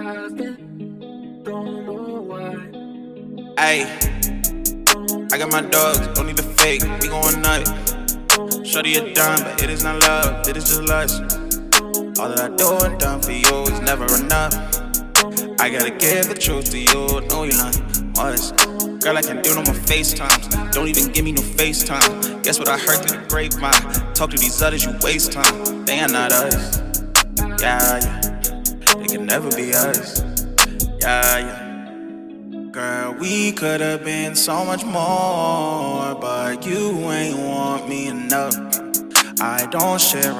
Ayy, I got my dogs, don't need the fake, we going nuts. Shorty a dime, but it is not love, it is just lust. All that I do and done for you is never enough. I gotta give the truth to you, no you lying. Honest, girl, I can't do no more FaceTimes. Don't even give me no FaceTime. Guess what I heard through the grapevine? Talk to these others, you waste time. They are not us. Yeah, yeah. They can never be us. Yeah, yeah. Girl, we could've been so much more, but you ain't want me enough. I don't share.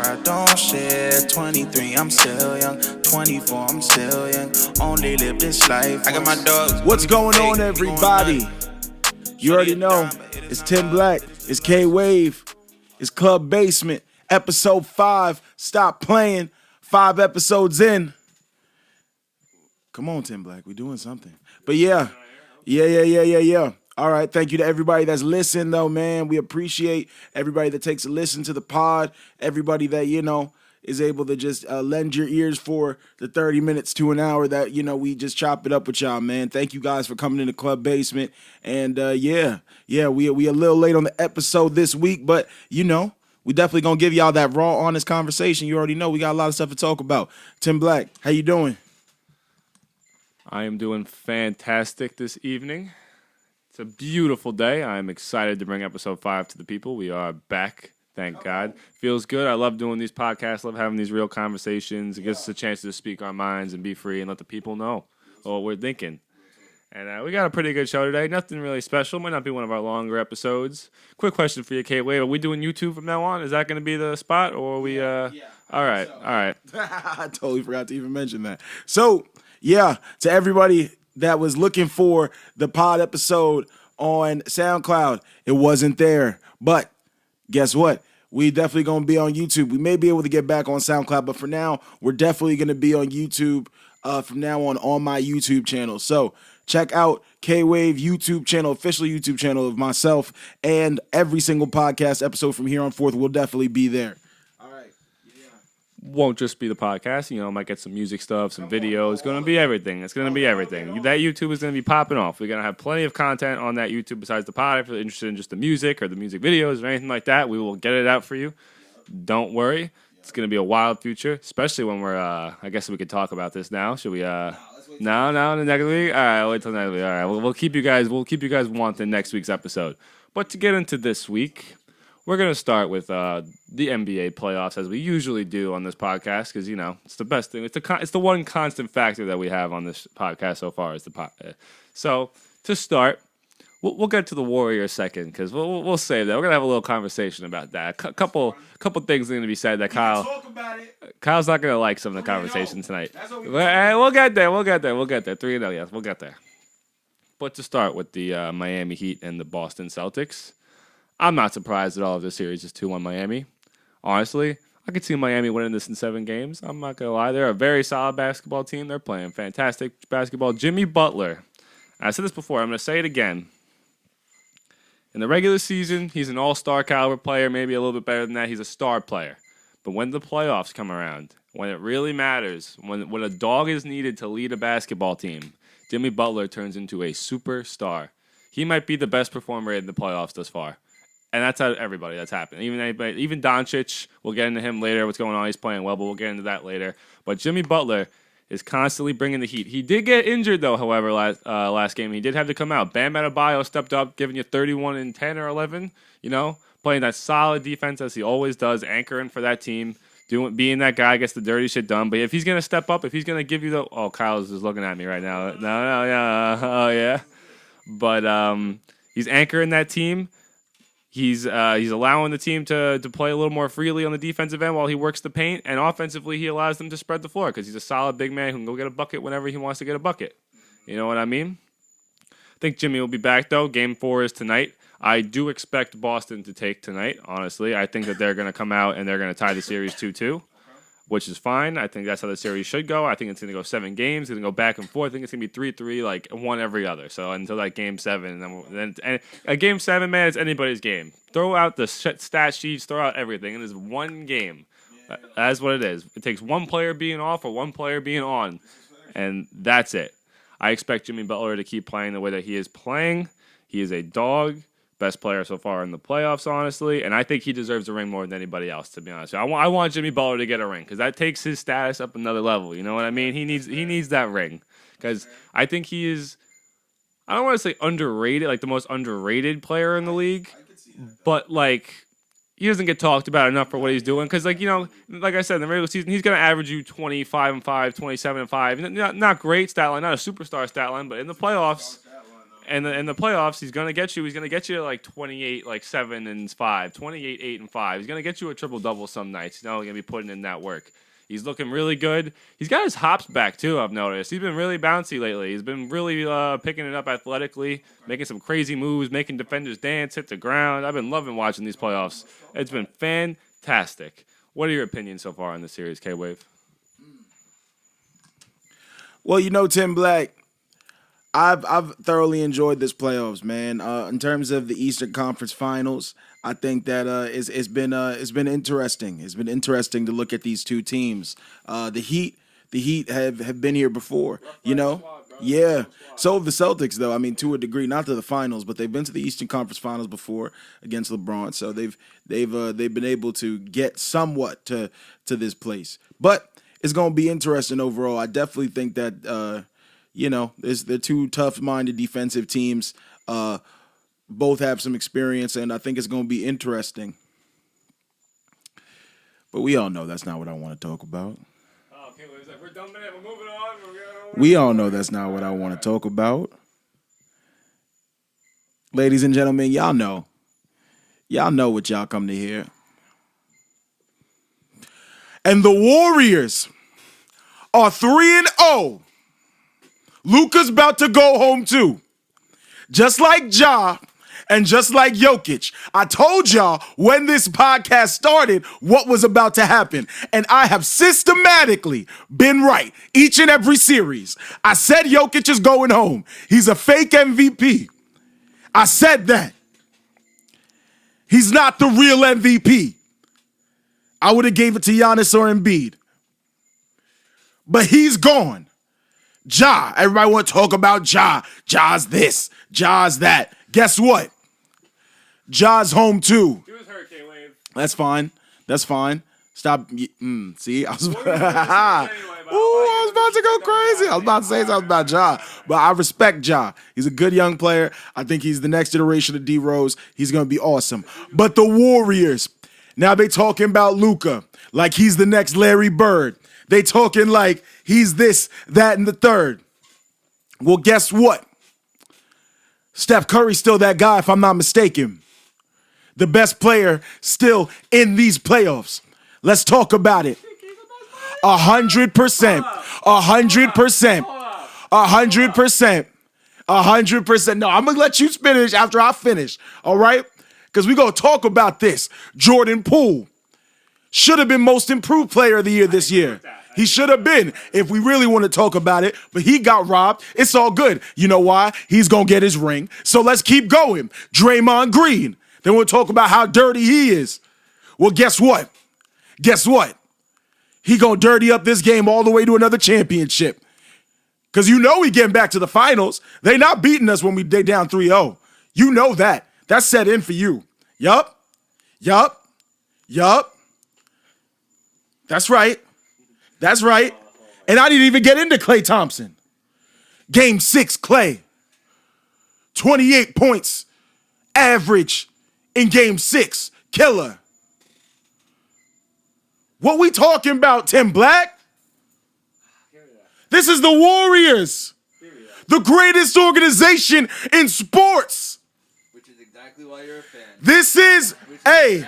23, I'm still young. 24, I'm still young. Only live this life. I got my dogs. What's going on, everybody? You already know. It's Tim Black. It's K-Wave. It's Club Basement. Episode 5. Stop playing. 5 episodes in. Come on, Tim Black. We're doing something. But yeah. All right, thank you to everybody that's listened, though, man. We appreciate everybody that takes a listen to the pod, everybody that, is able to just lend your ears for the 30 minutes to an hour that, we just chop it up with y'all, man. Thank you guys for coming in the Club Basement. And, we a little late on the episode this week, but, we definitely going to give y'all that raw, honest conversation. You already know we got a lot of stuff to talk about. Tim Black, how you doing? I am doing fantastic this evening. It's a beautiful day. I'm excited to bring episode 5 to the people. We are back, thank God. Feels good. I love doing these podcasts. Love having these real conversations. It gives us a chance to speak our minds and be free and let the people know what we're thinking. And we got a pretty good show today. Nothing really special. Might not be one of our longer episodes. Quick question for you, Kate. Wait, are we doing YouTube from now on? Is that going to be the spot? Or are we... All right. I totally forgot to even mention that. So... yeah, to everybody that was looking for the pod episode on SoundCloud, it wasn't there. But guess what? We definitely going to be on YouTube. We may be able to get back on SoundCloud, but for now, we're definitely going to be on YouTube from now on my YouTube channel. So check out K-Wave YouTube channel, official YouTube channel of myself, and every single podcast episode from here on forth will definitely be there. Won't just be the podcast. Might get some music stuff, some videos. It's going to be everything. That YouTube is going to be popping off. We're going to have plenty of content on that YouTube besides the pod. If you're interested in just the music or the music videos or anything like that, we will get it out for you. Don't worry. It's going to be a wild future, especially when we're, I guess we could talk about this now. Should we, No, the next week? All right, I'll wait till next week. All right, we'll keep you guys wanting next week's episode. But to get into this week... we're going to start with the NBA playoffs, as we usually do on this podcast, because, it's the best thing. It's the one constant factor that we have on this podcast so far. So, to start, we'll get to the Warriors second, because we'll save that. We're going to have a little conversation about that. A couple things are going to be said that Kyle's not going to like some of the conversation tonight. We'll get there. 3-0, yes, we'll get there. But to start with the Miami Heat and the Boston Celtics, I'm not surprised at all if this series is 2-1 Miami. Honestly, I could see Miami winning this in 7 games. I'm not going to lie. They're a very solid basketball team. They're playing fantastic basketball. Jimmy Butler. I said this before. I'm going to say it again. In the regular season, he's an all-star caliber player, maybe a little bit better than that. He's a star player. But when the playoffs come around, when it really matters, when a dog is needed to lead a basketball team, Jimmy Butler turns into a superstar. He might be the best performer in the playoffs thus far. And that's how everybody that's happened. Even Doncic, we'll get into him later, what's going on. He's playing well, but we'll get into that later. But Jimmy Butler is constantly bringing the heat. He did get injured, though, however, last game. He did have to come out. Bam Adebayo stepped up, giving you 31 and 10 or 11, playing that solid defense as he always does, anchoring for that team, being that guy, gets the dirty shit done. But if he's going to step up, if he's going to give you the... oh, Kyle's just looking at me right now. No, yeah. Oh, yeah. But he's anchoring that team. He's allowing the team to play a little more freely on the defensive end while he works the paint, and offensively he allows them to spread the floor because he's a solid big man who can go get a bucket whenever he wants to get a bucket. You know what I mean? I think Jimmy will be back, though. Game 4 is tonight. I do expect Boston to take tonight, honestly. I think that they're going to come out and they're going to tie the series 2-2. Which is fine. I think that's how the series should go. I think it's going to go 7 games. It's going to go back and forth. I think it's going to be 3-3, like one every other. So until that game 7, and then a game 7, man, it's anybody's game. Throw out the stat sheets, throw out everything. It is one game. That's what it is. It takes one player being off or one player being on, And that's it. I expect Jimmy Butler to keep playing the way that he is playing. He is a dog. Best player so far in the playoffs, honestly. And I think he deserves a ring more than anybody else, to be honest. I want Jimmy Butler to get a ring because that takes his status up another level. You know what I mean? He needs that ring because I think he is, I don't want to say underrated, like the most underrated player in the league. But, like, he doesn't get talked about enough for what he's doing. Because, like, you know, like I said, in the regular season, he's going to average you 25-5, 27-5. Not great stat line, not a superstar stat line, but in the playoffs, and in the playoffs, he's going to get you like 28, like 7 and 5, 28, 8 and 5. He's going to get you a triple double some nights. He's not going to be putting in that work. He's looking really good. He's got his hops back too, I've noticed. He's been really bouncy lately. He's been really picking it up athletically, making some crazy moves, making defenders dance, hit the ground. I've been loving watching these playoffs. It's been fantastic. What are your opinions so far on the series, K-Wave? Well, you know, Tim Black, I've thoroughly enjoyed this playoffs, man. In terms of the Eastern Conference Finals, I think that it's been interesting. It's been interesting to look at these two teams. The Heat have been here before, you know. Yeah. So have the Celtics, though. I mean, to a degree, not to the finals, but they've been to the Eastern Conference Finals before against LeBron. So they've been able to get somewhat to this place. But it's gonna be interesting overall. I definitely think that you know, they're two tough-minded defensive teams. Both have some experience, and I think it's going to be interesting. But we all know that's not what I want to talk about. Oh, okay, we're done with it. We're moving on. We all know that's not what I want to talk about. Ladies and gentlemen, y'all know what y'all come to hear. And the Warriors are 3-0. Luka's about to go home too. Just like Ja and just like Jokic. I told y'all when this podcast started what was about to happen. And I have systematically been right each and every series. I said Jokic is going home. He's a fake MVP. I said that. He's not the real MVP. I would have gave it to Giannis or Embiid. But he's gone. Ja. Everybody want to talk about Ja. Ja's this. Ja's that. Guess what? Ja's home too. He was hurt, K-Wave. That's fine. That's fine. Stop. See? I was about to go crazy. I was about to say something about Ja. But I respect Ja. He's a good young player. I think he's the next iteration of D-Rose. He's going to be awesome. But the Warriors, now they talking about Luka like he's the next Larry Bird. They talking like he's this, that, and the third. Well, guess what? Steph Curry's still that guy, if I'm not mistaken. The best player still in these playoffs. Let's talk about it. 100%. 100%. 100%. 100%. No, I'm going to let you finish after I finish, all right? Because we're going to talk about this. Jordan Poole should have been most improved player of the year this year. He should have been, if we really want to talk about it, but he got robbed. It's all good. You know why? He's going to get his ring. So let's keep going. Draymond Green. Then we'll talk about how dirty he is. Well, guess what? Guess what? He going to dirty up this game all the way to another championship. Because you know we getting back to the finals. They not beating us when they down 3-0. You know that. That's set in for you. Yup. Yup. Yup. That's right. That's right. And I didn't even get into Klay Thompson. Game 6, Klay. 28 points average in Game 6. Killer. What we talking about, Tim Black? This is the Warriors. The greatest organization in sports. Which is exactly why you're a fan. This is, hey,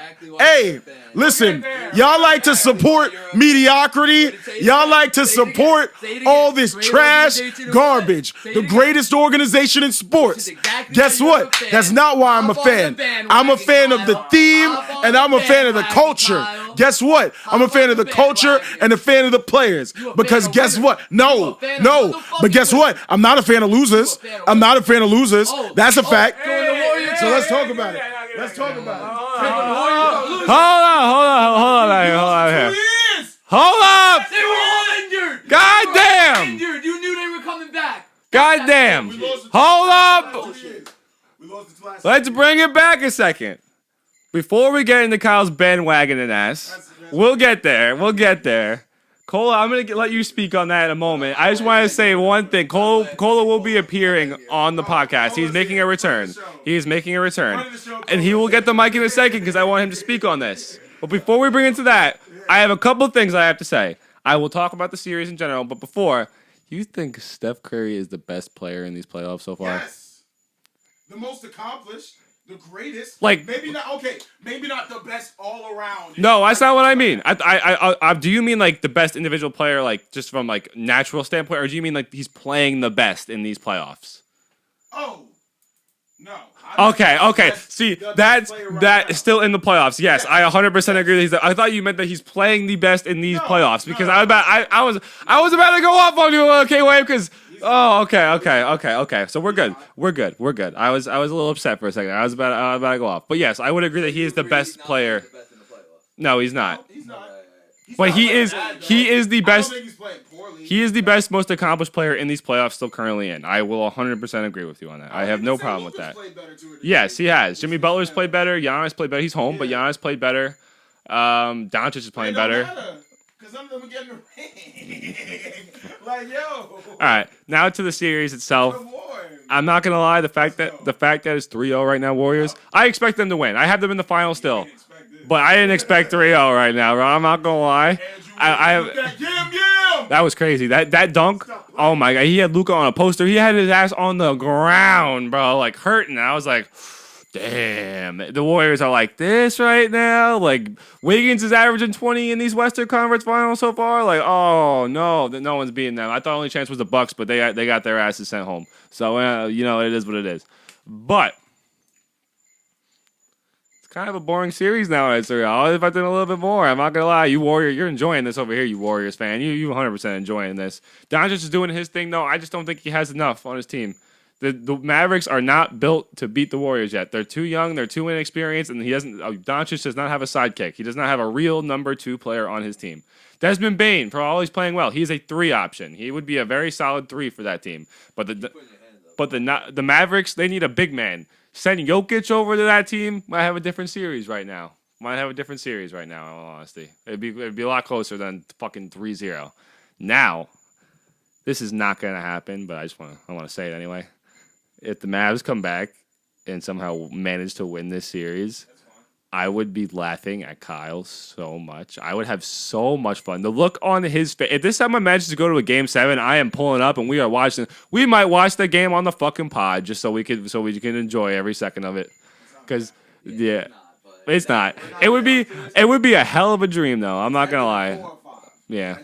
listen, y'all like to support mediocrity. Y'all like to support all this trash, garbage. The greatest organization in sports. Guess what? That's not why I'm a fan. I'm a fan of the theme and I'm a fan of the culture. Guess what? I'm a fan of the culture and a fan of the players. Because guess what? No. But guess what? I'm not a fan of losers. I'm not a fan of losers. That's a fact. So let's talk about it. Let's talk about it. Hold on. Hold up. They were all injured. God damn. Injured. You Goddamn. Hold up. Let's bring it back a second. Before we get into Kyle's bandwagon and ass, we'll get there. Cola, I'm going to let you speak on that in a moment. I just want to say one thing. Cola will be appearing on the podcast. He's making a return. And he will get the mic in a second because I want him to speak on this. But before we bring into that, I have a couple things I have to say. I will talk about the series in general, but before, you think Steph Curry is the best player in these playoffs so far? Yes. The most accomplished, the greatest. Like, maybe not the best all around. No, that's not what I mean. Do you mean like the best individual player, like just from like natural standpoint, or do you mean like he's playing the best in these playoffs? Oh, no. Okay. See, that's still in the playoffs. Yes, I 100% agree. I thought you meant that he's playing the best in these playoffs because I was about to go off on you, K-Wave, because. Oh, okay. So we're good. I was a little upset for a second. I was about to go off. But yes, I would agree that he is the best player. No, he's not. He's not. But he is the best. I don't think he's playing poorly. He is the best, most accomplished player in these playoffs still currently in. I will 100% agree with you on that. I have no problem with that. Yes, he has. Jimmy Butler's played better. Giannis played better. He's home, but Giannis played better. Doncic is playing better. Because none of them are getting the ring. Like, yo. All right, now to the series itself. I'm not gonna lie, the fact that it's 3-0 right now, Warriors. I expect them to win. I have them in the final still, but I didn't expect 3-0 right now, bro. I'm not gonna lie. That was crazy. That dunk. Oh my god, he had Luka on a poster. He had his ass on the ground, bro, like hurting. I was like, damn. The Warriors are like this right now. Like Wiggins is averaging 20 in these Western Conference Finals so far. Like, oh no, no one's beating them. I thought only chance was the Bucks, but they got their asses sent home. So it is what it is. But it's kind of a boring series now. I was expecting a little bit more. I'm not gonna lie, you're enjoying this over here, you Warriors fan. You 100% enjoying this. Doncic is doing his thing though. I just don't think he has enough on his team. The Mavericks are not built to beat the Warriors yet. They're too young. They're too inexperienced, and Doncic does not have a sidekick. He does not have a real number 2 player on his team. Desmond Bane, for all he's playing well, he's a 3 option. He would be a very solid 3 for that team. But the Mavericks, they need a big man. Send Jokic over to that team, might have a different series right now. In all honesty. It'd be a lot closer than fucking 3-0. Now, this is not going to happen, but I want to say it anyway. If the Mavs come back and somehow manage to win this series, I would be laughing at Kyle so much. I would have so much fun. The look on his face. If this time I manage to go to a game 7, I am pulling up and we are watching. We might watch the game on the fucking pod just so we can enjoy every second of it. Because it's not. It would be a hell of a dream though. I'm not gonna lie. Yeah.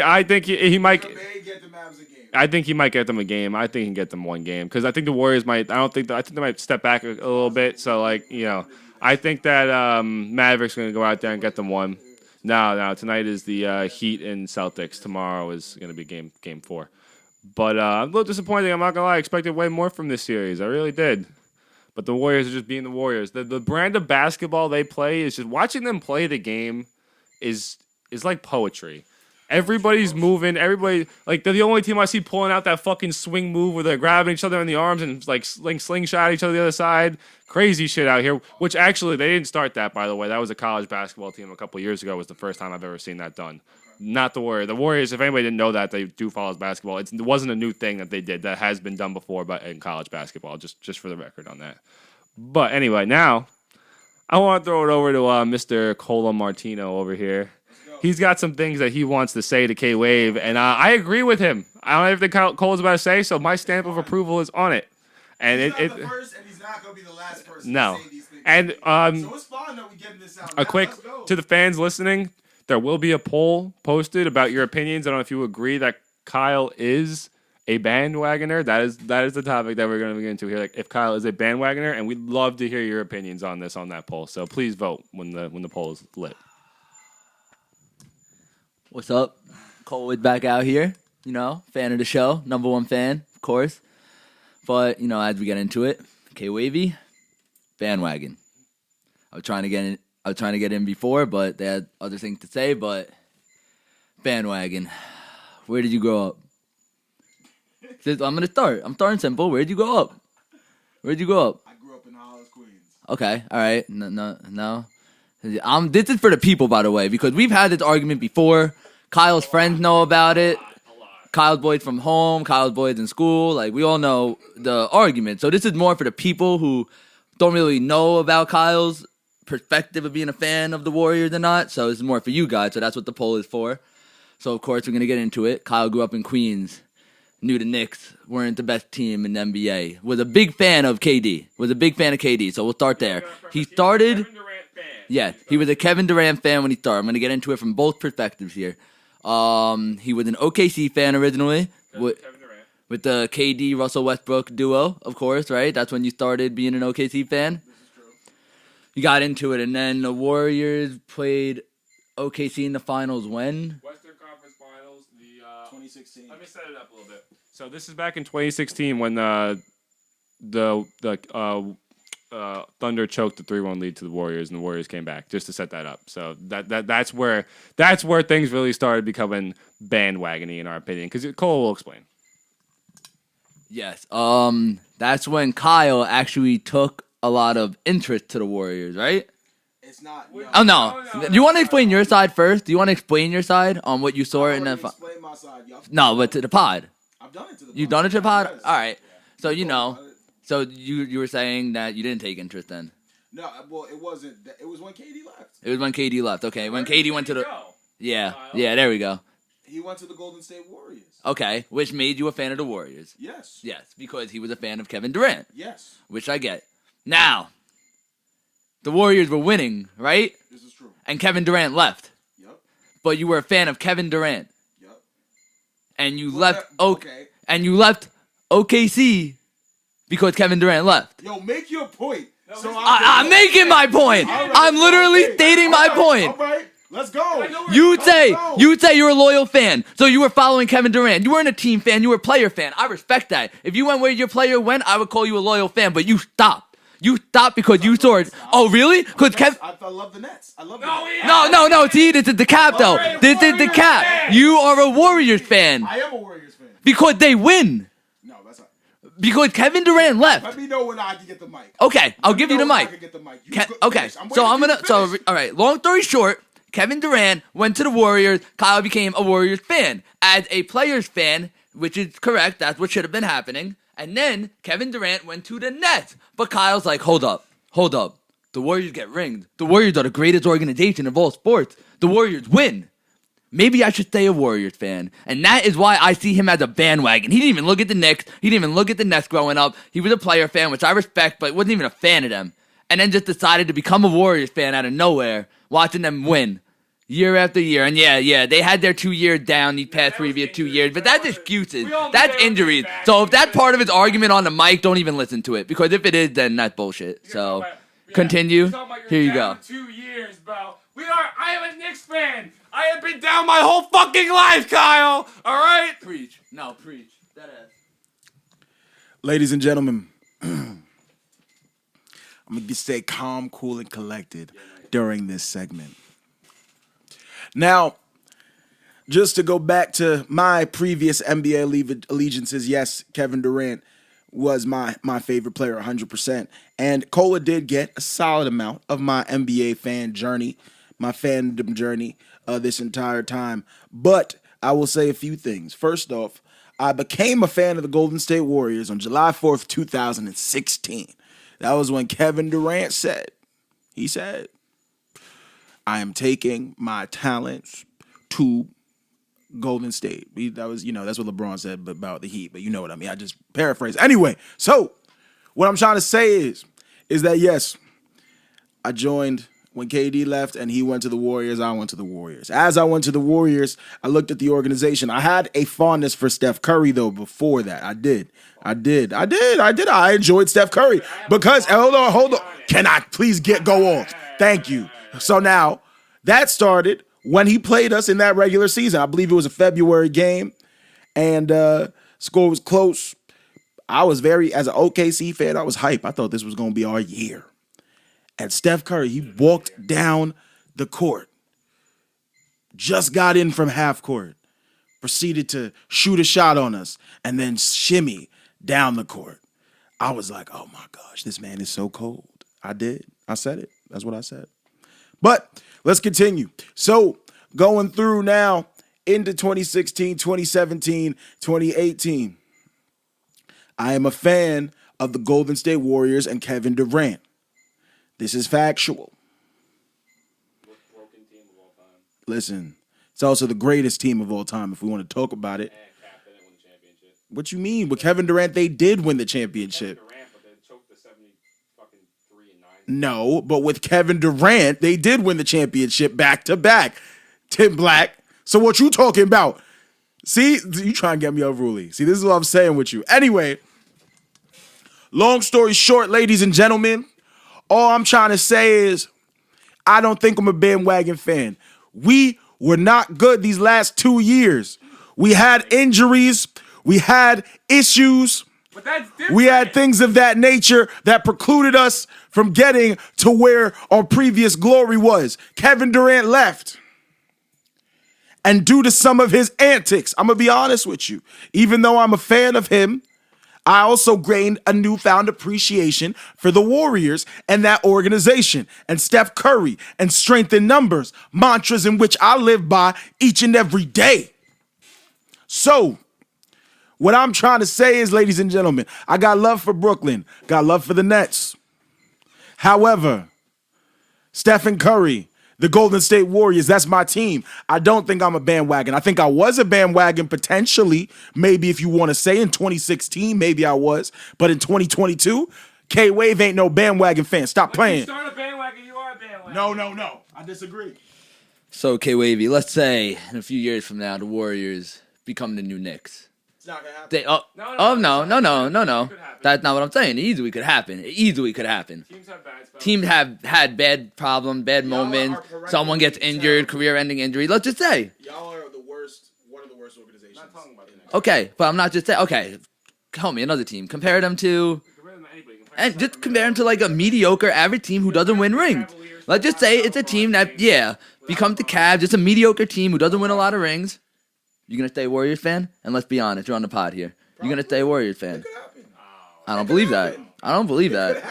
I think he might. I think he might get them a game. I think he can get them one game because I think the Warriors might. I think they might step back a little bit. So I think that Mavericks are gonna go out there and get them one. No. Tonight is the Heat and Celtics. Tomorrow is gonna be game 4. But I'm a little disappointed. I'm not gonna lie. I expected way more from this series. I really did. But the Warriors are just being the Warriors. The brand of basketball they play is just watching them play the game is like poetry. Everybody's moving. Everybody, like, they're the only team I see pulling out that fucking swing move where they're grabbing each other in the arms and, like, slingshot each other the other side. Crazy shit out here, which actually, they didn't start that, by the way. That was a college basketball team a couple years ago. It was the first time I've ever seen that done. Not the Warriors. The Warriors, if anybody didn't know that, they do follow basketball. It wasn't a new thing that they did. That has been done before but in college basketball, just for the record on that. But anyway, now, I want to throw it over to Mr. Cola Martino over here. He's got some things that he wants to say to K-Wave, and I agree with him. I don't have everything Cole's about to say, so my stamp of approval is on it. And he's not the first, and he's not going to be the last person no. to say these things. And so it's fine that we getting this out. A quick, to the fans listening, there will be a poll posted about your opinions. I don't know if you agree that Kyle is a bandwagoner. That is the topic that we're going to get into here. Like, if Kyle is a bandwagoner, and we'd love to hear your opinions on this on that poll. So please vote when the poll is lit. What's up? Colwood back out here. Fan of the show. Number 1 fan, of course. But, as we get into it, K-Wavy, bandwagon. I was trying to get in before, but they had other things to say, but bandwagon. Where did you grow up? I'm gonna start. I'm starting simple. Where'd you grow up? Where'd you grow up? I grew up in Hollis, Queens. Okay, all right. No. This is for the people, by the way, because we've had this argument before. Kyle's friends know about it. Kyle's boys from home. Kyle's boys in school. Like, we all know the argument. So this is more for the people who don't really know about Kyle's perspective of being a fan of the Warriors or not. So this is more for you guys. So that's what the poll is for. So, of course, we're going to get into it. Kyle grew up in Queens. Knew the Knicks weren't the best team in the NBA. Was a big fan of KD. So we'll start there. He started... Yeah, he was a Kevin Durant fan when he started. I'm going to get into it from both perspectives here. He was an OKC fan originally with the KD Russell Westbrook duo, of course, right? That's when you started being an OKC fan. This is true. You got into it, and then the Warriors played OKC in the finals when? Western Conference Finals, 2016. Let me set it up a little bit. So this is back in 2016 when the Thunder choked the 3-1 lead to the Warriors, and the Warriors came back just to set that up. So that's where things really started becoming bandwagony, in our opinion. Because Cole will explain. Yes. That's when Kyle actually took a lot of interest to the Warriors, right? It's not. Oh no. Do you want to explain your side first? Do you want to explain your side on what you saw in the? Explain my side. No, but to the pod. I've done it to the. You've done it to the pod. Yes. All right. So you know. About it. So you were saying that you didn't take interest then? No, well, it wasn't. It was when KD left. It was when KD left. Okay, when KD went to the. Yeah. There we go. He went to the Golden State Warriors. Okay, which made you a fan of the Warriors? Yes. Yes, because he was a fan of Kevin Durant. Yes. Which I get. Now, the Warriors were winning, right? This is true. And Kevin Durant left. Yep. But you were a fan of Kevin Durant. Yep. And you Well, left okay. And you left OKC because Kevin Durant left. Yo, make your point. So I'm making my point. All right. I'm literally Okay. stating my point. All right. Let's go. You'd say you're a loyal fan, so you were following Kevin Durant. You weren't a team fan, you were a player fan. I respect that. If you went where your player went, I would call you a loyal fan, but you stopped. You stopped because you saw it. Oh, really? Because Kevin... I love the Nets. I love the Nets. No. See, this is the cap, though. This is the cap. You are a Warriors fan. I am a Warriors fan. Because they win. No, that's not. Because Kevin Durant left. Let me know when I can get the mic. Okay, I'll give you the I mic. can get the mic. Okay, so I'm gonna... So, all right, long story short... Kevin Durant went to the Warriors. Kyle became a Warriors fan. As a Players fan, which is correct, that's what should have been happening. And then Kevin Durant went to the Nets. But Kyle's like, hold up. The Warriors get ringed. The Warriors are the greatest organization of all sports. The Warriors win. Maybe I should stay a Warriors fan. And that is why I see him as a bandwagon. He didn't even look at the Knicks. He didn't even look at the Nets growing up. He was a player fan, which I respect, but wasn't even a fan of them. And then just decided to become a Warriors fan out of nowhere, watching them win year after year. And yeah, they had their 2 years down these past previous 2 years, but that's excuses. That's injuries. So if that's part of his argument on the mic, don't even listen to it, because if it is, then that's bullshit. So continue. Here you go. 2 years, bro. I am a Knicks fan. I have been down my whole fucking life, Kyle. All right? Preach. No, preach. That ass. Ladies and gentlemen, I'm going to stay calm, cool, and collected during this segment. Now, just to go back to my previous NBA allegiances, yes, Kevin Durant was my favorite player 100%. And Cola did get a solid amount of my NBA fan journey, my fandom journey this entire time. But I will say a few things. First off, I became a fan of the Golden State Warriors on July 4th, 2016. That was when Kevin Durant said, I am taking my talents to Golden State. That's what LeBron said about the Heat, but you know what I mean. I just paraphrase. Anyway, so what I'm trying to say is that, yes, I joined when KD left and he went to the Warriors. I went to the Warriors. As I went to the Warriors, I looked at the organization. I had a fondness for Steph Curry, though, before that. I did. I enjoyed Steph Curry because, hold on. Can I please go off? Thank you. So now, that started when he played us in that regular season. I believe it was a February game, and score was close. I was as an OKC fan, I was hype. I thought this was going to be our year. And Steph Curry, he walked down the court, just got in from half court, proceeded to shoot a shot on us and then shimmy down the court. I was like, oh my gosh, this man is so cold. I did. I said it. That's what I said. But let's continue. So going through now into 2016, 2017, 2018, I am a fan of the Golden State Warriors and Kevin Durant. This is factual. Broken team of all time. Listen, it's also the greatest team of all time if we want to talk about it. And Cap didn't win the championship. What you mean? With Kevin Durant, they did win the championship. Kevin Durant, but they choked the 73-9. No, but with Kevin Durant, they did win the championship back to back. Tim Black. So what you talking about? See, you trying to get me unruly. See, this is what I'm saying with you. Anyway, long story short, ladies and gentlemen, all I'm trying to say is I don't think I'm a bandwagon fan. We were not good these last 2 years. We had injuries. We had issues. But that's different. We had things of that nature that precluded us from getting to where our previous glory was. Kevin Durant left. And due to some of his antics, I'm going to be honest with you, even though I'm a fan of him, I also gained a newfound appreciation for the Warriors and that organization and Steph Curry and strength in numbers, mantras in which I live by each and every day. So, what I'm trying to say is, ladies and gentlemen, I got love for Brooklyn, got love for the Nets. However, Stephen Curry, the Golden State Warriors, that's my team. I don't think I'm a bandwagon. I think I was a bandwagon potentially, maybe if you want to say in 2016, maybe I was. But in 2022, K-Wave ain't no bandwagon fan. Stop playing. You start a bandwagon, you are a bandwagon. No. I disagree. So, K-Wavy, let's say in a few years from now, the Warriors become the new Knicks. It's not going to happen. They, No. Could happen. That's not what I'm saying. It easily could happen. Teams Teams have bad spells. Teams have had bad problems, bad moments. Someone gets injured, career-ending injury. Let's just say. Y'all are the worst, one of the worst organizations. I'm not talking about the Knicks. Okay, but I'm not just saying. Okay, tell me another team. Compare them to, and just compare them to like a mediocre, average team who doesn't win rings. Let's just say it's a team that, becomes the Cavs. It's a mediocre team who doesn't win a lot of rings. You gonna stay a Warriors fan? And let's be honest, you're on the pod here. You gonna stay a Warriors fan? I don't believe that. I don't believe that.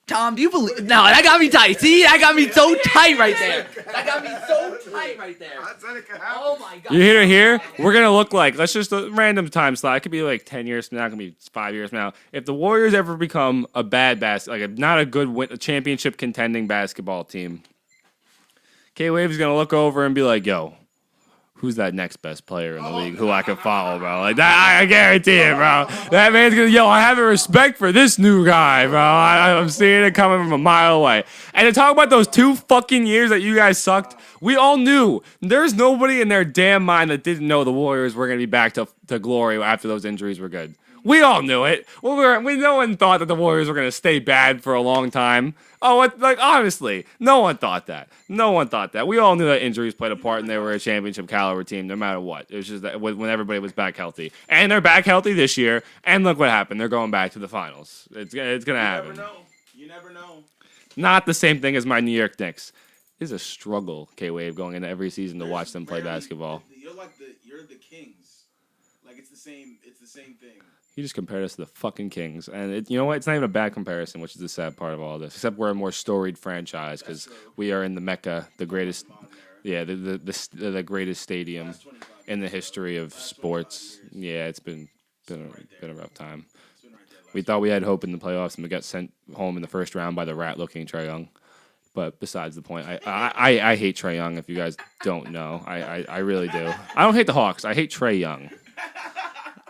Tom, do you believe? No, that got me tight. See, that got me so tight right there. That got me so tight right there. Oh my god. You hear it here? We're gonna look like, let's just a random time slot. It could be like 10 years from now. It could be 5 years from now. If the Warriors ever become a bad not a good a championship contending basketball team, K-Wave is gonna look over and be like, "Yo, who's that next best player in the league who I can follow, bro?" Like that, I guarantee it, bro. That man's gonna, I have a respect for this new guy, bro. I'm seeing it coming from a mile away. And to talk about those 2 fucking years that you guys sucked, we all knew. There's nobody in their damn mind that didn't know the Warriors were gonna be back to glory after those injuries were good. We all knew it. No one thought that the Warriors were gonna stay bad for a long time. Honestly, no one thought that. We all knew that injuries played a part, and they were a championship caliber team, no matter what. It was just that when everybody was back healthy, and they're back healthy this year. And look what happened. They're going back to the finals. It's gonna happen. You never know. Not the same thing as my New York Knicks. It's a struggle, K-Wave, going into every season to watch them play basketball. You're the Kings. Like it's the same thing. You just compared us to the fucking Kings, and you know what? It's not even a bad comparison, which is the sad part of all this. Except we're a more storied franchise because we are in the Mecca, the greatest, the greatest stadium in the history of sports. Yeah, it's been a rough time. We thought we had hope in the playoffs, and we got sent home in the first round by the rat-looking Trae Young. But besides the point, I hate Trae Young. If you guys don't know, I really do. I don't hate the Hawks. I hate Trae Young.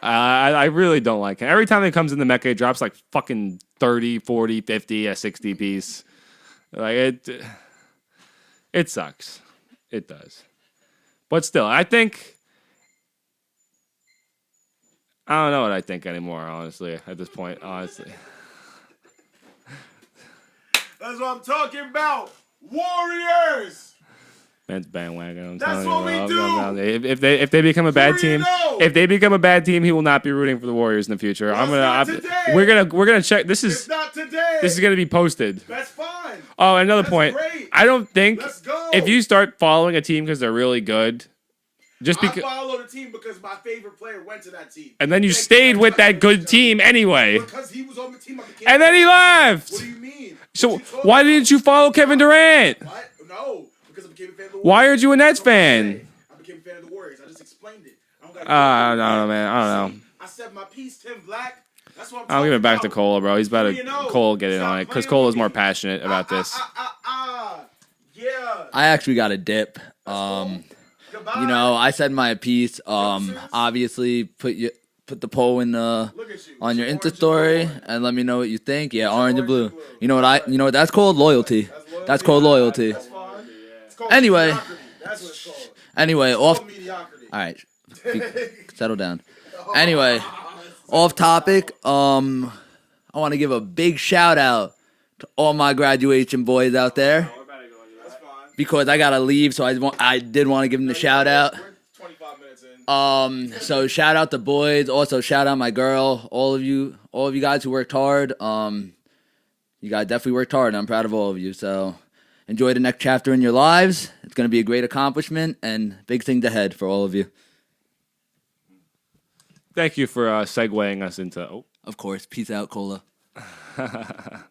I really don't like him. Every time he comes in the Mecca, he drops like fucking 30, 40, 50, a 60 piece. Like it sucks. It does. But still, I don't know what I think anymore, honestly, at this point, honestly. That's what I'm talking about. Warriors. Man's bandwagon. That's what we do. If they become a bad team, he will not be rooting for the Warriors in the future. We're gonna check. This is not today. This is gonna be posted. That's fine. Oh, another point. Great. I don't think Let's go. if you start following a team because they're really good, Just because. I followed the team because my favorite player went to that team. And then you stayed with that good team anyway. Because he was on the team. And then he left. What do you mean? So why didn't you follow Kevin Durant? What? No, because I became a fan of the Warriors. Why aren't you a Nets fan? I became a fan of the Warriors. I just explained it. I don't know, man. I don't know. I said my piece, Tim Black. That's what I'm I'll give it back about. to Cola, bro. He's about to Cole get in on it because Cola's more passionate about this. Yeah. I actually got a dip. Goodbye. You know, I said my piece. Obviously, put the poll in on your Insta story and let me know what you think. Yeah, orange and blue. You know what that's called? Loyalty. That's called loyalty. That's fine. It's called Anyway. mediocrity. That's what it's called. Anyway, It's off. called mediocrity. All right, settle down. Anyway, off topic. I want to give a big shout out to all my graduation boys out there That's fine. because I gotta leave, so I did want to give them the shout out. We're 25 minutes in. So shout out the boys. Also shout out my girl. All of you guys who worked hard. You guys definitely worked hard. And I'm proud of all of you. So enjoy the next chapter in your lives. It's gonna be a great accomplishment and big things ahead for all of you. Thank you for segueing us into. Oh. Of course. Peace out, Cola. That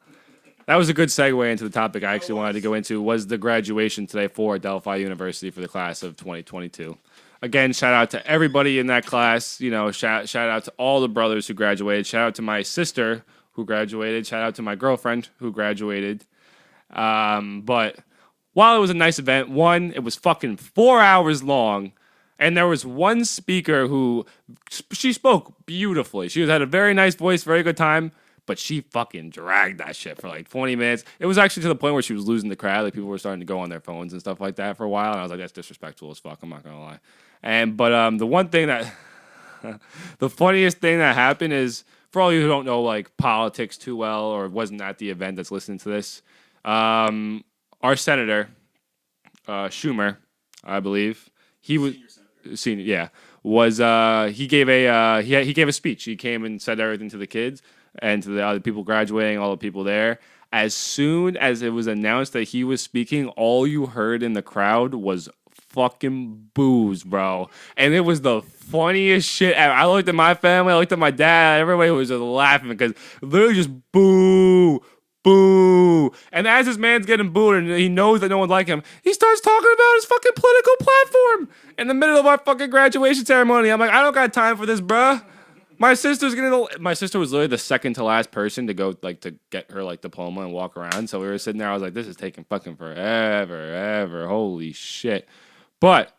was a good segue into the topic I actually wanted to go into, was the graduation today for Delphi University for the class of 2022. Again, shout out to everybody in that class. You know, shout out to all the brothers who graduated. Shout out to my sister who graduated. Shout out to my girlfriend who graduated. But while it was a nice event, it was fucking 4 hours long. And there was one speaker who, she spoke beautifully. She had a very nice voice, very good time, but she fucking dragged that shit for like 20 minutes. It was actually to the point where she was losing the crowd. Like people were starting to go on their phones and stuff like that for a while. And I was like, that's disrespectful as fuck. I'm not gonna lie. But the one thing that, the funniest thing that happened is, for all you who don't know like politics too well or wasn't at the event that's listening to this, our senator, Schumer, I believe, he was. Senior, yeah, was he gave a speech. He came and said everything to the kids and to the other people graduating, all the people there. As soon as it was announced that he was speaking, all you heard in the crowd was fucking boos, bro. And it was the funniest shit ever. I looked at my family, I looked at my dad, everybody was just laughing because literally just boo. Boo! And as this man's getting booed and he knows that no one likes him, he starts talking about his fucking political platform in the middle of our fucking graduation ceremony. I'm like, I don't got time for this, bruh. My sister was literally the second to last person to go like to get her like diploma and walk around. So we were sitting there. I was like, this is taking fucking forever. Holy shit! But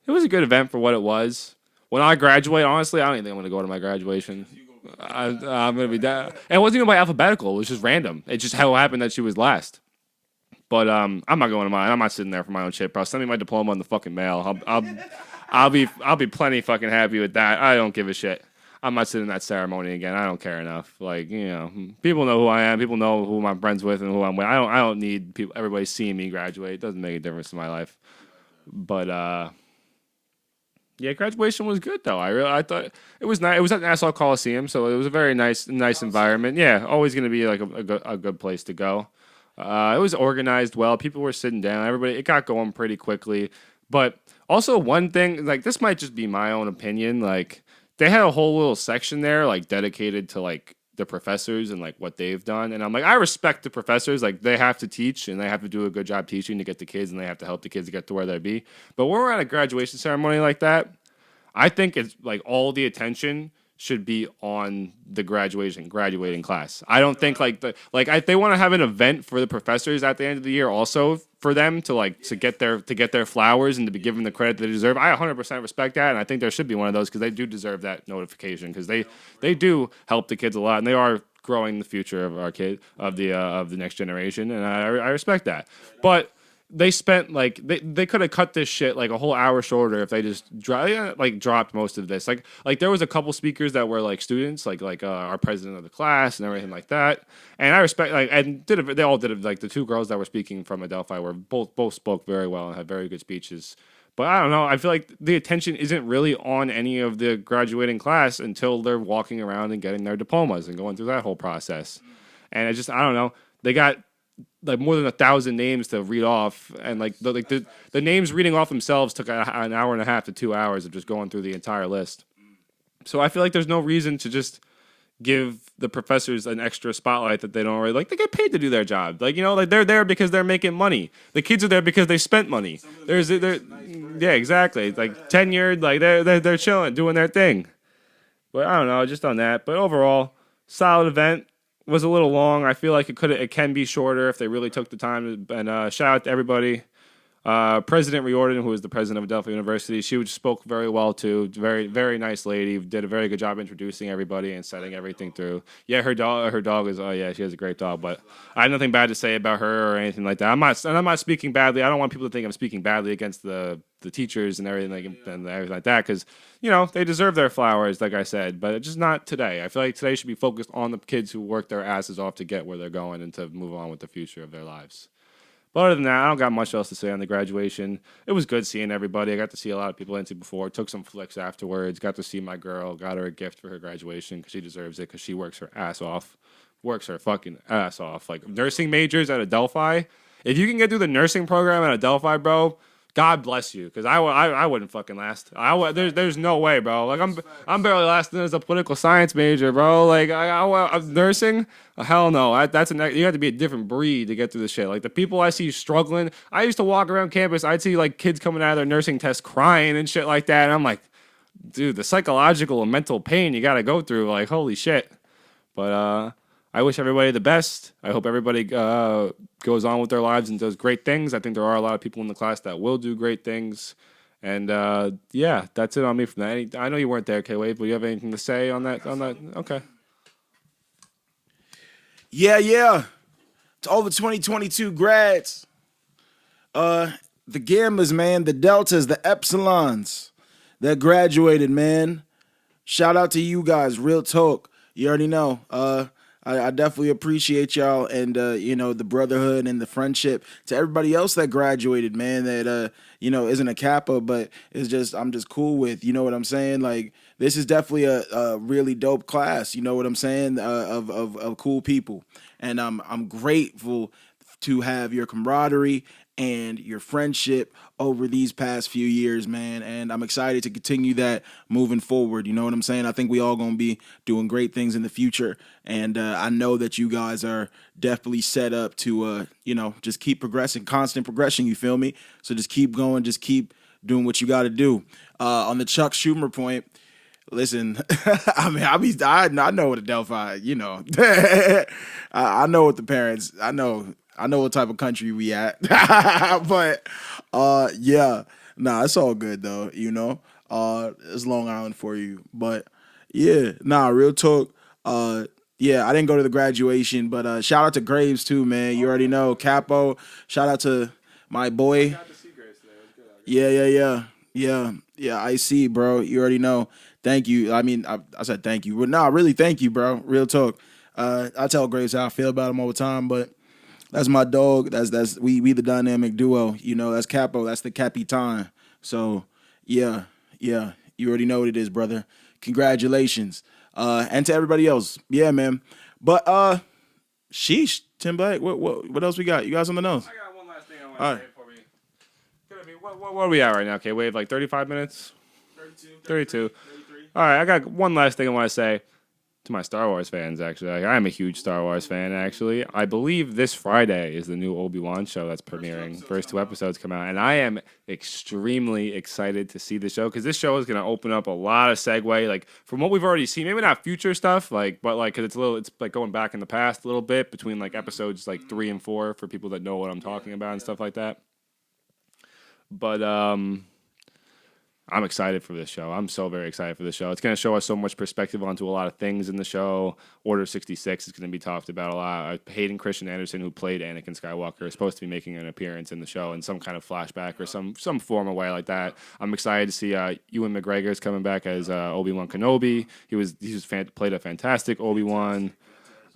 it was a good event for what it was. When I graduate, honestly, I don't even think I'm gonna go to my graduation. I'm gonna be down. And it wasn't even by alphabetical. It was just random. It just how happened that she was last. But I'm not going to mine. I'm not sitting there for my own shit, bro. Send me my diploma in the fucking mail. I'll be plenty fucking happy with that. I don't give a shit. I'm not sitting in that ceremony again. I don't care enough. Like, you know, people know who I am. People know who I'm friends with and who I'm with. I don't need people. Everybody seeing me graduate. It doesn't make a difference in my life. But yeah, graduation was good though. I thought it was nice. It was at Nassau Coliseum, so it was a very nice environment. Yeah, always going to be like a good place to go. It was organized well. People were sitting down. It got going pretty quickly. But also one thing, like this might just be my own opinion. Like they had a whole little section there, like dedicated to like the professors and like what they've done. And I'm like, I respect the professors. Like they have to teach and they have to do a good job teaching to get the kids and they have to help the kids to get to where they be. But when we're at a graduation ceremony like that, I think it's like all the attention should be on the graduating class. I don't think if they want to have an event for the professors at the end of the year also for them to get their flowers and to be given the credit they deserve. I 100% respect that, and I think there should be one of those because they do deserve that notification because they do help the kids a lot and they are growing the future of our kid of the next generation, and I respect that. But they spent they could have cut this shit like a whole hour shorter if they just dropped most of this. Like there was a couple speakers that were like students, like our president of the class and everything like that. And I respect they all did it. Like the two girls that were speaking from Adelphi were both spoke very well and had very good speeches. But I don't know. I feel like the attention isn't really on any of the graduating class until they're walking around and getting their diplomas and going through that whole process. And I don't know. They got like more than 1,000 names to read off, and the names reading off themselves took an hour and a half to 2 hours of just going through the entire list. So I feel like there's no reason to just give the professors an extra spotlight that they don't already like. They get paid to do their job. Like, like they're there because they're making money. The kids are there because they spent money. Yeah, exactly. Like tenured, like they're chilling, doing their thing. But I don't know, just on that. But overall, solid event. Was a little long. I feel like it can be shorter if they really took the time. And shout out to everybody. President Riordan, who is the president of Adelphi University, she spoke very well too. Very, very nice lady. Did a very good job introducing everybody and setting everything through. Yeah, her dog is. Oh yeah, she has a great dog. But I have nothing bad to say about her or anything like that. I'm not speaking badly. I don't want people to think I'm speaking badly against the teachers and everything like that, because they deserve their flowers, like I said. But it's just not today. I feel like today should be focused on the kids who work their asses off to get where they're going and to move on with the future of their lives. But other than that, I don't got much else to say on the graduation. It was good seeing everybody. I got to see a lot of people into before. Took some flicks afterwards. Got to see my girl. Got her a gift for her graduation because she deserves it, because she works her ass off. Works her fucking ass off. Like, nursing majors at Adelphi. If you can get through the nursing program at Adelphi, bro, God bless you, because I wouldn't fucking last. There's no way, bro. Like, I'm barely lasting as a political science major, bro. Like, I'm nursing. Hell no. You have to be a different breed to get through this shit. Like, the people I see struggling. I used to walk around campus. I'd see like kids coming out of their nursing test crying and shit like that. And I'm like, dude, the psychological and mental pain you got to go through. Like, holy shit. But I wish everybody the best. I hope everybody goes on with their lives and does great things. I think there are a lot of people in the class that will do great things. And yeah, that's it on me from that. I know you weren't there, K-Wave, but you have anything to say on that? Okay. Yeah. To all the 2022 grads, the Gammas, man, the Deltas, the Epsilons that graduated, man. Shout out to you guys. Real talk. You already know. I definitely appreciate y'all and, the brotherhood and the friendship. To everybody else that graduated, man, that, isn't a Kappa, but I'm just cool with, you know what I'm saying? Like, this is definitely a really dope class, you know what I'm saying, of cool people. And I'm grateful to have your camaraderie and your friendship over these past few years, man. And I'm excited to continue that moving forward. You know what I'm saying? I think we all going to be doing great things in the future. And I know that you guys are definitely set up to, just keep progressing, constant progression. You feel me? So just keep going. Just keep doing what you got to do. On the Chuck Schumer point, listen, I mean, I know what Adelphi, I know what the parents, I know what type of country we at. But yeah, nah, it's all good though, it's Long Island for you. But yeah, nah, real talk. Yeah, I didn't go to the graduation, but shout out to Graves too, man. You already know. Capo, shout out to my boy. Yeah, I see, bro. You already know. Thank you. I mean, I said thank you. But nah, really thank you, bro. Real talk. I tell Graves how I feel about him all the time, but that's my dog. That's we the dynamic duo. That's Capo. That's the Capitan. So yeah. You already know what it is, brother. Congratulations. And to everybody else. Yeah, man. But sheesh, Tim Black. What else we got? You got something else? I got one last thing I want to say before we. What are we at right now? Okay, Wave, like 35 minutes? 32. 33. All right, I got one last thing I want to say to my Star Wars fans, actually. I'm a huge Star Wars fan, actually. I believe this Friday is the new Obi Wan show that's premiering. First two episodes come out, and I am extremely excited to see the show, because this show is going to open up a lot of segue, like, from what we've already seen. Maybe not future stuff, like, but like, because it's like going back in the past a little bit between like episodes like 3 and 4 for people that know what I'm talking about and stuff like that. But I'm excited for this show. I'm so very excited for this show. It's going to show us so much perspective onto a lot of things in the show. Order 66 is going to be talked about a lot. Hayden Christian Anderson, who played Anakin Skywalker, is supposed to be making an appearance in the show in some kind of flashback or some form of way like that. I'm excited to see Ewan McGregor is coming back as Obi Wan Kenobi. He played a fantastic Obi Wan.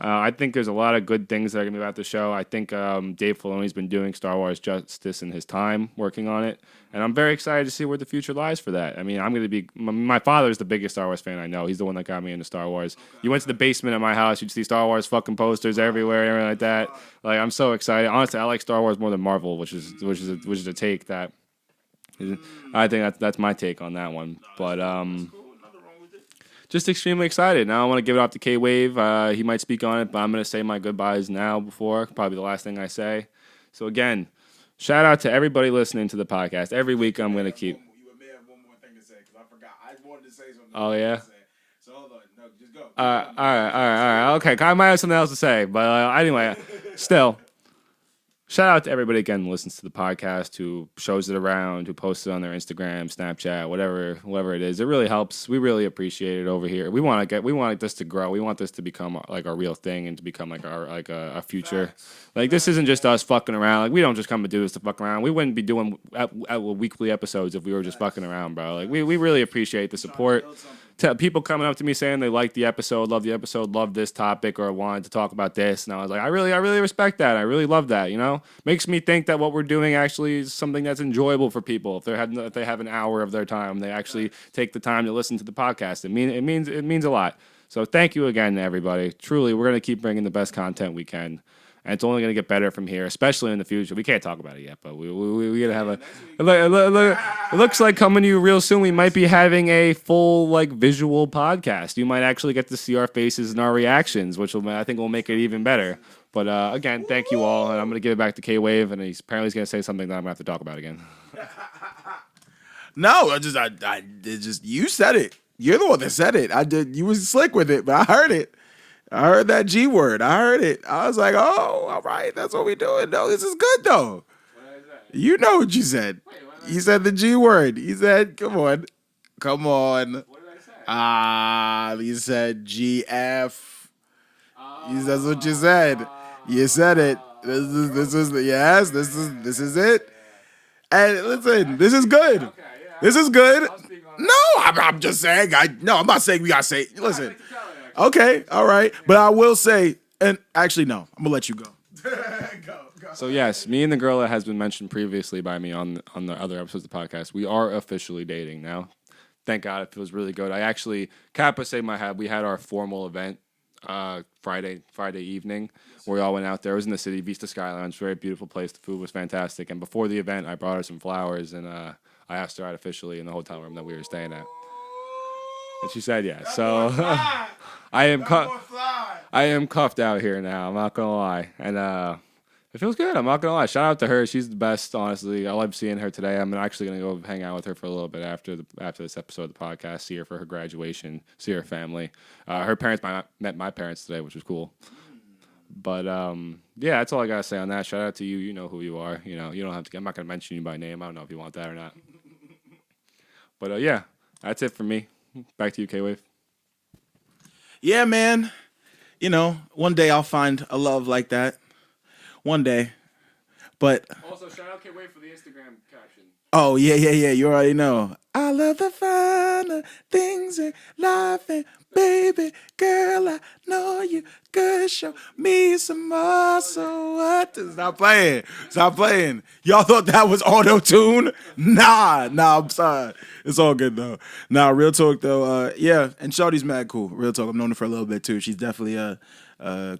I think there's a lot of good things that are going to be about the show. I think Dave Filoni's been doing Star Wars justice in his time working on it. And I'm very excited to see where the future lies for that. I mean, I'm going to be... My father's the biggest Star Wars fan I know. He's the one that got me into Star Wars. You went to the basement of my house, you'd see Star Wars fucking posters everywhere and everything like that. Like, I'm so excited. Honestly, I like Star Wars more than Marvel, which is a take that... I think that's my take on that one. But... just extremely excited. Now I want to give it off to K-Wave. He might speak on it, but I'm going to say my goodbyes now before probably the last thing I say. So again, shout out to everybody listening to the podcast. Every week I'm going to keep... You may have one more thing to say because I forgot. I wanted to say something. Oh, yeah? So hold on. No, just go. All right. Okay, I might have something else to say. But anyway, still... Shout out to everybody again who listens to the podcast, who shows it around, who posts it on their Instagram, Snapchat, whatever it is. It really helps. We really appreciate it over here. We want this to grow. We want this to become like a real thing and to become like a future. Like this isn't just us fucking around. Like we don't just come to do this to fuck around. We wouldn't be doing weekly episodes if we were just fucking around, bro. Like we really appreciate the support. People coming up to me saying they liked the episode, love this topic, or wanted to talk about this, and I was like, I really respect that. I really love that. You know, makes me think that what we're doing actually is something that's enjoyable for people. If they have an hour of their time, they actually take the time to listen to the podcast. It means a lot. So thank you again, everybody. Truly, we're gonna keep bringing the best content we can. And it's only going to get better from here, especially in the future. We can't talk about it yet, but we're going to have it looks like coming to you real soon, we might be having a full like visual podcast. You might actually get to see our faces and our reactions, which I think will make it even better. But again, thank you all. And I'm going to give it back to K-Wave, and he's going to say something that I'm going to have to talk about again. No, you said it. You're the one that said it. You was slick with it, but I heard it. I heard that G word. I heard it. I was like, oh, all right, that's what we doing. No, this is good, though. You know what you said. You said the G word. You said, come on. What did I say? You said GF. That's what you said. You said it. This is it. And listen, this is good. This is good. No, I'm just saying. I'm not saying we gotta say. Listen. Okay, all right. But I will say, and actually, no, I'm going to let you go. Go. So, yes, me and the girl that has been mentioned previously by me on the other episodes of the podcast, we are officially dating now. Thank God, it feels really good. I actually, Kappa say we had our formal event Friday evening where we all went out there. It was in the city, Vista Sky Lounge, very beautiful place. The food was fantastic. And before the event, I brought her some flowers, and I asked her out officially in the hotel room that we were staying at. And she said yes. So I am cuffed out here now. I'm not gonna lie, and it feels good. I'm not gonna lie. Shout out to her. She's the best. Honestly, I love seeing her today. I'm actually gonna go hang out with her for a little bit after this episode of the podcast. See her for her graduation. See her family. Her parents met my parents today, which was cool. But yeah, that's all I gotta say on that. Shout out to you. You know who you are. You know, you don't have to. I'm not gonna mention you by name. I don't know if you want that or not. But yeah, that's it for me. Back to you, K-Wave. Yeah, man. You know, one day I'll find a love like that. One day. But also, shout out K-Wave for the Instagram caption. Oh, yeah. You already know. I love the finer things in life, and baby girl, I know you could show me some more. So what? Stop playing. Y'all thought that was auto-tune? Nah, I'm sorry. It's all good, though. Nah, real talk, though. Yeah, and Shawty's mad cool. Real talk. I've known her for a little bit, too. She's definitely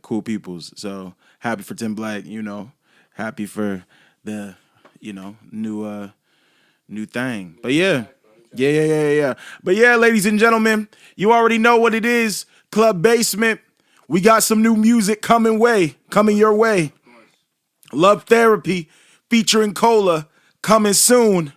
cool peoples. So happy for Tim Black, you know. Happy for the, new thing. But yeah. But yeah, ladies and gentlemen, you already know what it is. Club Basement. We got some new music coming your way. Love Therapy featuring Cola coming soon.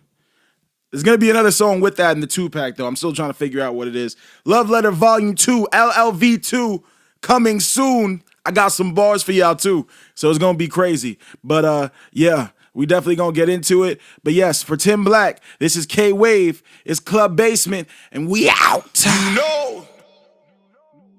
There's going to be another song with that in the 2-pack, though. I'm still trying to figure out what it is. Love Letter Volume 2, LLV2, coming soon. I got some bars for y'all, too. So it's going to be crazy. But, yeah. We definitely gonna get into it. But yes, for Tim Black, this is K-Wave, it's Club Basement, and we out. No.